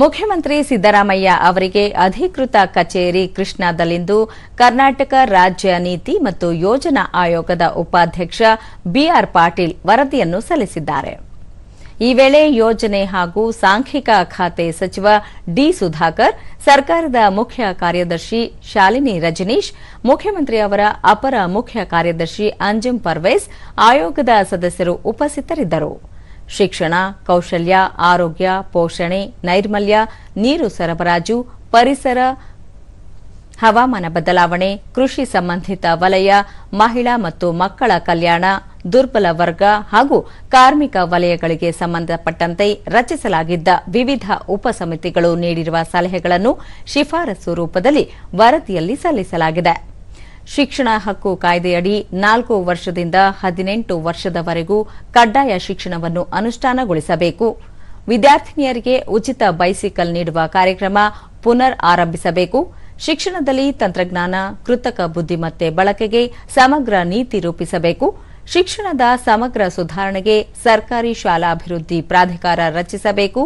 ಮುಖ್ಯಮಂತ್ರಿ ಸಿದ್ದರಾಮಯ್ಯ ಅವರಿಗೆ ಅಧಿಕೃತ ಕಚೇರಿ ಕೃಷ್ಣಾದಲ್ಲಿಂದು ಕರ್ನಾಟಕ ರಾಜ್ಯ ನೀತಿ ಮತ್ತು ಯೋಜನಾ ಆಯೋಗದ ಉಪಾಧ್ಯಕ್ಷ ಬಿಆರ್ ಪಾಟೀಲ್ ವರದಿಯನ್ನು ಸಲ್ಲಿಸಿದ್ದಾರೆ. ಈ ವೇಳೆ ಯೋಜನೆ ಹಾಗೂ ಸಾಂಖ್ಯಿಕ ಖಾತೆ ಸಚಿವ ಡಿ ಸುಧಾಕರ್, ಸರ್ಕಾರದ ಮುಖ್ಯ ಕಾರ್ಯದರ್ಶಿ ಶಾಲಿನಿ ರಜನೀಶ್, ಮುಖ್ಯಮಂತ್ರಿ ಅವರ ಅಪರ ಮುಖ್ಯ ಕಾರ್ಯದರ್ಶಿ ಅಂಜುಂ ಪರ್ವೇಜ್, ಆಯೋಗದ ಸದಸ್ಯರು ಉಪಸ್ಥಿತರಿದ್ದರು. ಶಿಕ್ಷಣ, ಕೌಶಲ್ಯ, ಆರೋಗ್ಯ, ಪೋಷಣೆ, ನೈರ್ಮಲ್ಯ, ನೀರು ಸರಬರಾಜು, ಪರಿಸರ, ಹವಾಮಾನ ಬದಲಾವಣೆ, ಕೃಷಿ ಸಂಬಂಧಿತ ವಲಯ, ಮಹಿಳಾ ಮತ್ತು ಮಕ್ಕಳ ಕಲ್ಯಾಣ, ದುರ್ಬಲ ವರ್ಗ ಹಾಗೂ ಕಾರ್ಮಿಕ ವಲಯಗಳಿಗೆ ಸಂಬಂಧಪಟ್ಟಂತೆ ರಚಿಸಲಾಗಿದ್ದ ವಿವಿಧ ಉಪಸಮಿತಿಗಳು ನೀಡಿರುವ ಸಲಹೆಗಳನ್ನು ಶಿಫಾರಸು ರೂಪದಲ್ಲಿ ವರದಿಯಲ್ಲಿ ಸಲ್ಲಿಸಲಾಗಿದೆ. ಶಿಕ್ಷಣ ಹಕ್ಕು ಕಾಯ್ದೆಯಡಿ 4 ವರ್ಷದಿಂದ 18 ವರ್ಷದವರೆಗೂ ಕಡ್ಡಾಯ ಶಿಕ್ಷಣವನ್ನು ಅನುಷ್ಠಾನಗೊಳಿಸಬೇಕು. ವಿದ್ಯಾರ್ಥಿನಿಯರಿಗೆ ಉಚಿತ ಬೈಸಿಕಲ್ ನೀಡುವ ಕಾರ್ಯಕ್ರಮ ಪುನರ್ ಆರಂಭಿಸಬೇಕು. ಶಿಕ್ಷಣದಲ್ಲಿ ತಂತ್ರಜ್ಞಾನ, ಕೃತಕ ಬುದ್ದಿಮತ್ತೆ ಬಳಕೆಗೆ ಸಮಗ್ರ ನೀತಿ ರೂಪಿಸಬೇಕು. ಶಿಕ್ಷಣದ ಸಮಗ್ರ ಸುಧಾರಣೆಗೆ ಸರ್ಕಾರಿ ಶಾಲಾಭಿವೃದ್ಧಿ ಪ್ರಾಧಿಕಾರ ರಚಿಸಬೇಕು.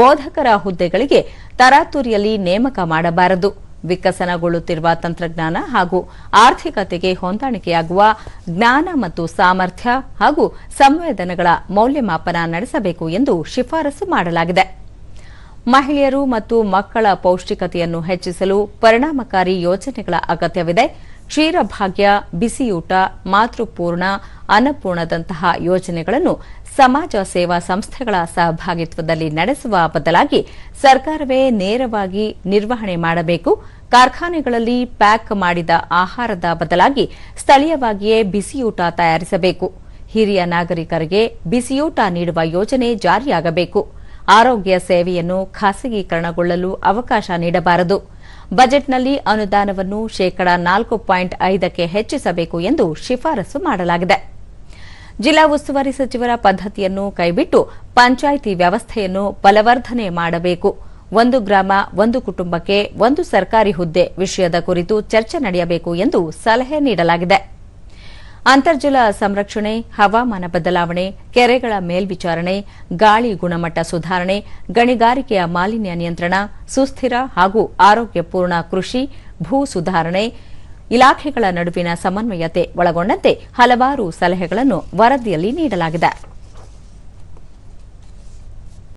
ಬೋಧಕರ ಹುದ್ದೆಗಳಿಗೆ ತರಾತುರಿಯಲ್ಲಿ ನೇಮಕ ಮಾಡಬಾರದು. ವಿಕಸನಗೊಳ್ಳುತ್ತಿರುವ ತಂತ್ರಜ್ಞಾನ ಹಾಗೂ ಆರ್ಥಿಕತೆಗೆ ಹೊಂದಾಣಿಕೆಯಾಗುವ ಜ್ಞಾನ ಮತ್ತು ಸಾಮರ್ಥ್ಯ ಹಾಗೂ ಸಂವೇದನೆಗಳ ಮೌಲ್ಯಮಾಪನ ನಡೆಸಬೇಕು ಎಂದು ಶಿಫಾರಸು ಮಾಡಲಾಗಿದೆ. ಮಹಿಳೆಯರು ಮತ್ತು ಮಕ್ಕಳ ಪೌಷ್ಟಿಕತೆಯನ್ನು ಹೆಚ್ಚಿಸಲು ಪರಿಣಾಮಕಾರಿ ಯೋಜನೆಗಳ ಅಗತ್ಯವಿದೆ. ಕ್ಷೀರಭಾಗ್ಯ, ಬಿಸಿಯೂಟ, ಮಾತೃಪೂರ್ಣ, ಅನ್ನಪೂರ್ಣದಂತಹ ಯೋಜನೆಗಳನ್ನು ಸಮಾಜ ಸೇವಾ ಸಂಸ್ಥೆಗಳ ಸಹಭಾಗಿತ್ವದಲ್ಲಿ ನಡೆಸುವ ಬದಲಾಗಿ ಸರ್ಕಾರವೇ ನೇರವಾಗಿ ನಿರ್ವಹಣೆ ಮಾಡಬೇಕು. ಕಾರ್ಖಾನೆಗಳಲ್ಲಿ ಪ್ಯಾಕ್ ಮಾಡಿದ ಆಹಾರದ ಬದಲಾಗಿ ಸ್ಥಳೀಯವಾಗಿಯೇ ಬಿಸಿಯೂಟ ತಯಾರಿಸಬೇಕು. ಹಿರಿಯ ನಾಗರಿಕರಿಗೆ ಬಿಸಿಯೂಟ ನೀಡುವ ಯೋಜನೆ ಜಾರಿಯಾಗಬೇಕು. ಆರೋಗ್ಯ ಸೇವೆಯನ್ನು ಖಾಸಗೀಕರಣಗೊಳ್ಳಲು ಅವಕಾಶ ನೀಡಬಾರದು. ಬಜೆಟ್ನಲ್ಲಿ ಅನುದಾನವನ್ನು ಶೇಕಡಾ 4.5ಕ್ಕೆ ಹೆಚ್ಚಿಸಬೇಕು ಎಂದು ಶಿಫಾರಸು ಮಾಡಲಾಗಿದೆ. ಜಿಲ್ಲಾ ಉಸ್ತುವಾರಿ ಸಚಿವರ ಪದ್ಧತಿಯನ್ನು ಕೈಬಿಟ್ಟು ಪಂಚಾಯಿತಿ ವ್ಯವಸ್ಥೆಯನ್ನು ಬಲವರ್ಧನೆ ಮಾಡಬೇಕು. 1 ಗ್ರಾಮ 1 ಕುಟುಂಬಕ್ಕೆ 1 ಸರ್ಕಾರಿ ಹುದ್ದೆ ವಿಷಯದ ಕುರಿತು ಚರ್ಚೆ ನಡೆಯಬೇಕು ಎಂದು ಸಲಹೆ ನೀಡಲಾಗಿದೆ. ಅಂತರ್ಜಲ ಸಂರಕ್ಷಣೆ, ಹವಾಮಾನ ಬದಲಾವಣೆ, ಕೆರೆಗಳ ಮೇಲ್ವಿಚಾರಣೆ, ಗಾಳಿ ಗುಣಮಟ್ಟ ಸುಧಾರಣೆ, ಗಣಿಗಾರಿಕೆಯ ಮಾಲಿನ್ಯ ನಿಯಂತ್ರಣ, ಸುಸ್ಥಿರ ಹಾಗೂ ಆರೋಗ್ಯಪೂರ್ಣ ಕೃಷಿ, ಭೂ ಸುಧಾರಣೆ, ಇಲಾಖೆಗಳ ನಡುವಿನ ಸಮನ್ವಯತೆ ಒಳಗೊಂಡಂತೆ ಹಲವಾರು ಸಲಹೆಗಳನ್ನು ವರದಿಯಲ್ಲಿ ನೀಡಲಾಗಿದೆ.